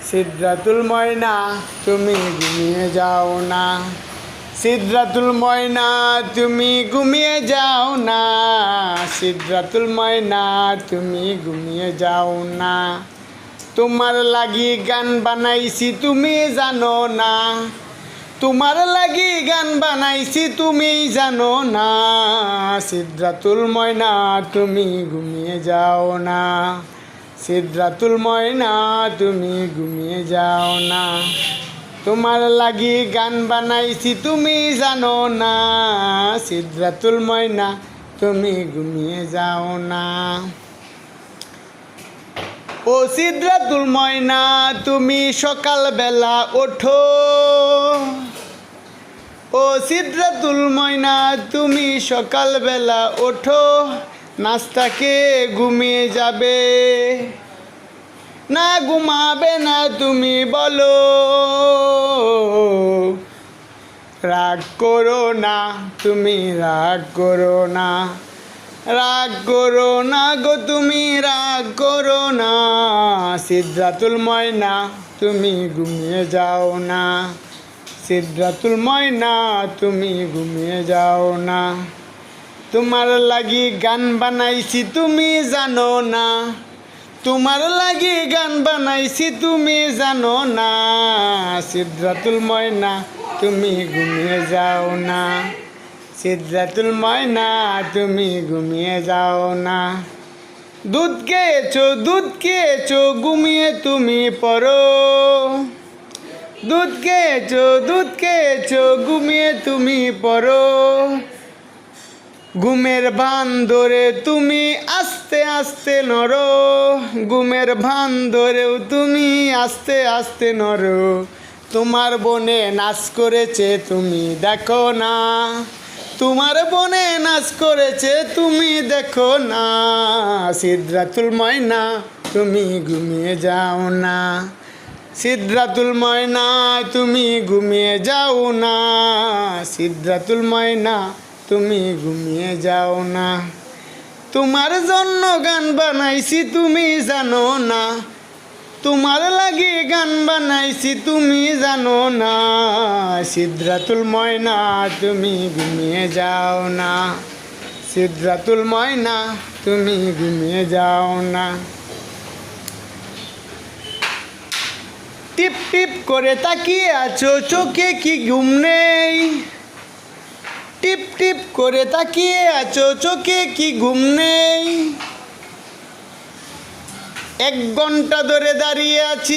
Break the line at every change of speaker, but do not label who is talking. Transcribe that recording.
সিদরাতুল ময়না তুমি ঘুমিয়ে যাও না, সিদরাতুল ময়না তুমি ঘুমিয়ে যাও না, সিদরাতুল ময়না তুমি ঘুমিয়ে যাও না। তোমার লাগি গান বানাইছি তুমি জানো না, তোমার লাগি গান বানাইছি তুমি জানো না, সিদরাতুল ময়না তুমি ঘুমিয়ে যাও না, সিদরাতুল ময়না তুমি ঘুমিয়ে যাও না। তোমার লাগি গান বানাইছি তুমি জানো না, সিদরাতুল ময়না তুমি ঘুমিয়ে যাও না। ও সিদরাতুল ময়না তুমি সকালবেলা ওঠো, ও সিদরাতুল ময়না তুমি সকালবেলা ওঠো, নাস্তাকে ঘুমিয়ে যাবে না ঘুমাবে না তুমি বলো, রাগ করো না তুমি রাগ করো না, রাগ করো না গো তুমি রাগ করো না, সিদরাতুল ময়না তুমি ঘুমিয়ে যাও না, সিদরাতুল ময়না তুমি ঘুমিয়ে যাও না। তোমার লাগি গান বানাইছি তুমি জানো না, তোমার লাগি গান বানাইছি তুমি জানো না, সিদরাতুল ময়না তুমি ঘুমিয়ে যাও না, সিদরাতুল ময়না তুমি ঘুমিয়ে যাও না। দুধ খেয়েছো ঘুমিয়ে তুমি পড়ো, দুধ খেয়েছো ঘুমিয়ে তুমি পড়ো, ঘুমের ভান ধরে তুমি আস্তে আস্তে নড়ো, ঘুমের ভান ধরেও তুমি আস্তে আস্তে নড়ো। তোমার বনে নাচ করেছে তুমি দেখো না, তোমার বনে নাচ করেছে তুমি দেখো না, সিদরাতুল ময়না তুমি ঘুমিয়ে যাও না, সিদরাতুল ময়না তুমি ঘুমিয়ে যাও না, সিদরাতুল ময়না তুমি ঘুমিয়ে যাও না। তোমার জন্য গান বানাইছি তুমি জানো না, তোমার লাগি গান বানাইছি তুমি জানো না, সিদরাতুল ময়না তুমি ঘুমিয়ে যাও না, সিদরাতুল ময়না তুমি ঘুমিয়ে যাও না। টিপ টিপ করে তাকিয়ে আছো চোখে কি ঘুম নেই, টিপ টিপ করে তাকিয়ে আছো চোখে কি ঘুম নেই, 1 ঘন্টা ধরে দাঁড়িয়ে আছি